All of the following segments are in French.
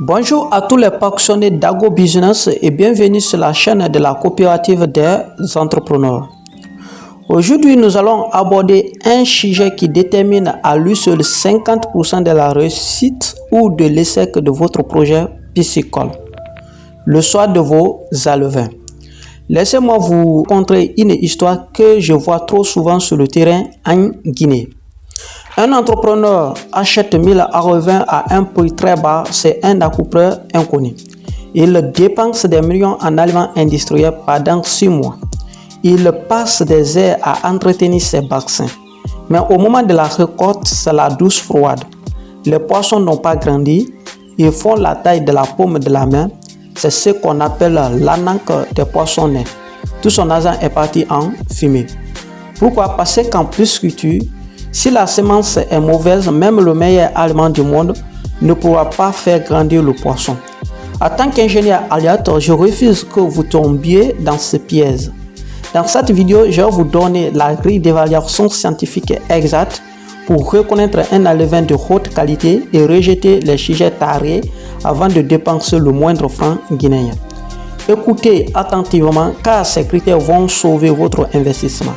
Bonjour à tous les passionnés d'agro-business et bienvenue sur la chaîne de la coopérative des entrepreneurs. Aujourd'hui, nous allons aborder un sujet qui détermine à lui seul 50% de la réussite ou de l'échec de votre projet piscicole, le choix de vos alevins. Laissez-moi vous conter une histoire que je vois trop souvent sur le terrain en Guinée. Un entrepreneur achète 1000 alevins à un prix très bas, c'est un accoupleur inconnu. Il dépense des millions en aliments industriels pendant 6 mois. Il passe des heures à entretenir ses vaccins. Mais au moment de la récolte, c'est la douche froide. Les poissons n'ont pas grandi, ils font la taille de la paume de la main. C'est ce qu'on appelle l'ananque des poissonnets. Tout son argent est parti en fumée. Pourquoi? Parce qu'en pisciculture, si la semence est mauvaise, même le meilleur aliment du monde ne pourra pas faire grandir le poisson. En tant qu'ingénieur aléatoire, je refuse que vous tombiez dans ce piège. Dans cette vidéo, je vais vous donner la grille d'évaluation scientifique exacte pour reconnaître un alevin de haute qualité et rejeter les sujets tarés avant de dépenser le moindre franc guinéen. Écoutez attentivement car ces critères vont sauver votre investissement.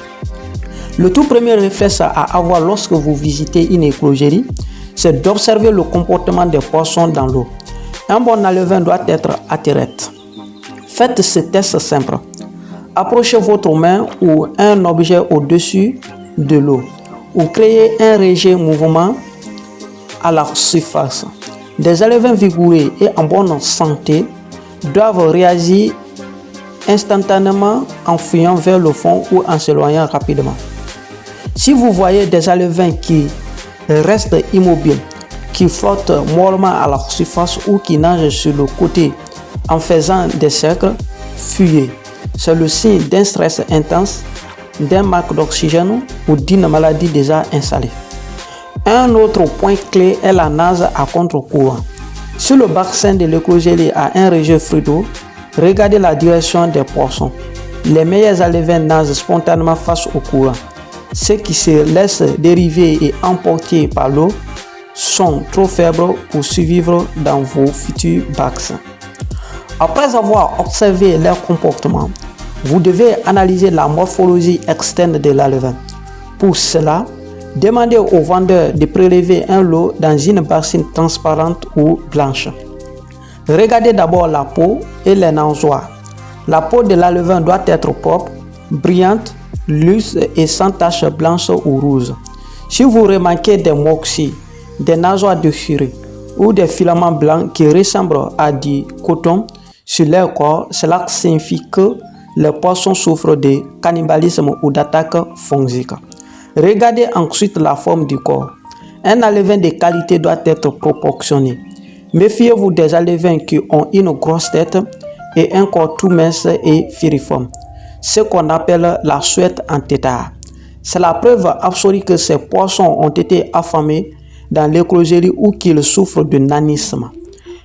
Le tout premier réflexe à avoir lorsque vous visitez une écloserie, c'est d'observer le comportement des poissons dans l'eau. Un bon alevin doit être attiré. Faites ce test simple. Approchez votre main ou un objet au-dessus de l'eau ou créez un léger mouvement à la surface. Des alevins vigoureux et en bonne santé doivent réagir instantanément en fuyant vers le fond ou en s'éloignant rapidement. Si vous voyez des alevins qui restent immobiles, qui flottent mollement à la surface ou qui nagent sur le côté en faisant des cercles, fuyez. C'est le signe d'un stress intense, d'un manque d'oxygène ou d'une maladie déjà installée. Un autre point clé est la nage à contre-courant. Si le bassin de l'écloserie a un rejet d'eau, regardez la direction des poissons. Les meilleurs alevins nagent spontanément face au courant. Ceux qui se laissent dériver et emporter par l'eau sont trop faibles pour survivre dans vos futurs bassins. Après avoir observé leur comportement, vous devez analyser la morphologie externe de l'alevin. Pour cela, demandez au vendeur de prélever un lot dans une bassine transparente ou blanche. Regardez d'abord la peau et les nageoires. La peau de l'alevin doit être propre, brillante, lisse et sans taches blanches ou rouges. Si vous remarquez des moxis, des nageoires déchirées ou des filaments blancs qui ressemblent à du coton sur leur corps, cela signifie que les poissons souffrent de cannibalisme ou d'attaques fongiques. Regardez ensuite la forme du corps. Un alevin de qualité doit être proportionné. Méfiez-vous des alevins qui ont une grosse tête et un corps tout mince et filiforme, ce qu'on appelle la suette en tétard. C'est la preuve absolue que ces poissons ont été affamés dans l'écloserie ou qu'ils souffrent de nanisme.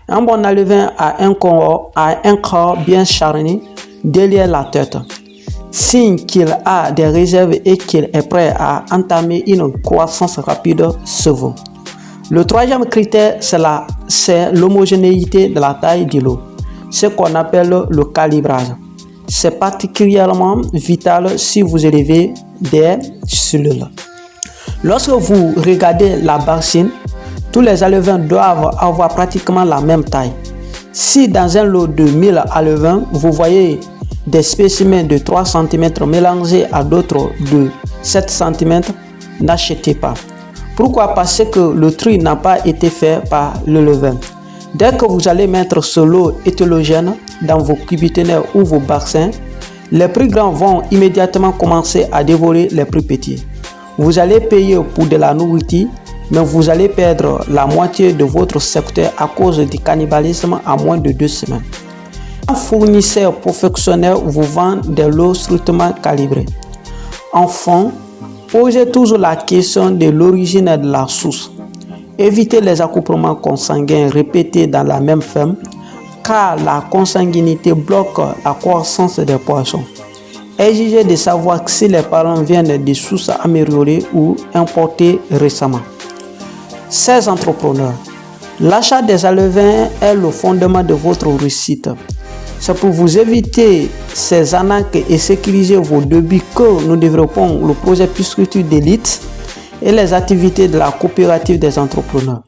Un bon alevin a un corps bien charni derrière la tête, signe qu'il a des réserves et qu'il est prêt à entamer une croissance rapide sur vous. Le troisième critère, c'est l'homogénéité de la taille de l'eau, ce qu'on appelle le calibrage. C'est particulièrement vital si vous élevez des cellules. Lorsque vous regardez la bassine, tous les alevins doivent avoir pratiquement la même taille. Si dans un lot de 1000 alevins, vous voyez des spécimens de 3 cm mélangés à d'autres de 7 cm, n'achetez pas. Pourquoi? Parce que le tri n'a pas été fait par le levain. Dès que vous allez mettre ce lot hétérogène dans vos cubitonnaires ou vos bassins, les plus grands vont immédiatement commencer à dévorer les plus petits. Vous allez payer pour de la nourriture, mais vous allez perdre la moitié de votre secteur à cause du cannibalisme en moins de 2 semaines. Un fournisseur professionnel vous vend des lots strictement calibrés. Enfin, posez toujours la question de l'origine de la source. Évitez les accouplements consanguins répétés dans la même ferme, car la consanguinité bloque la croissance des poissons. Exigez de savoir si les parents viennent de sources améliorées ou importées récemment. Chers entrepreneurs, L'achat des alevins est le fondement de votre réussite. C'est pour vous éviter ces arnaques et sécuriser vos débuts que nous développons le projet Puiscriture d'élite et les activités de la coopérative des entrepreneurs.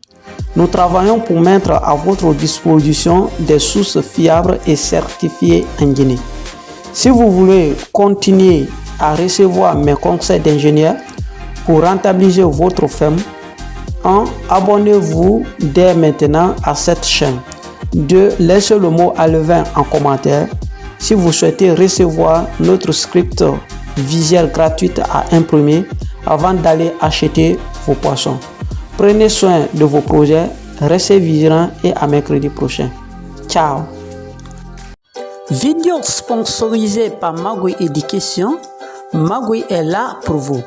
Nous travaillons pour mettre à votre disposition des sources fiables et certifiées en Guinée. Si vous voulez continuer à recevoir mes conseils d'ingénieur pour rentabiliser votre ferme, abonnez-vous dès maintenant à cette chaîne. 2. Laissez le mot alevin en commentaire si vous souhaitez recevoir notre script visuel gratuit à imprimer avant d'aller acheter vos poissons. Prenez soin de vos projets, restez vigilants et à mercredi prochain. Ciao. Vidéo sponsorisée par Magui Education. Magui est là pour vous.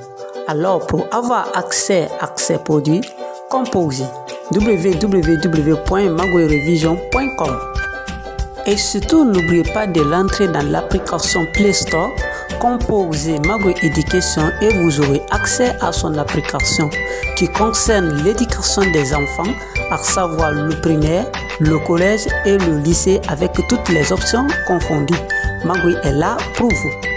Alors pour avoir accès à ces produits, composez www.maguirevision.com et surtout n'oubliez pas de l'entrer dans l'application Play Store. Composez Magui Education et vous aurez accès à son application qui concerne l'éducation des enfants, à savoir le primaire, le collège et le lycée avec toutes les options confondues. Magui est là pour vous.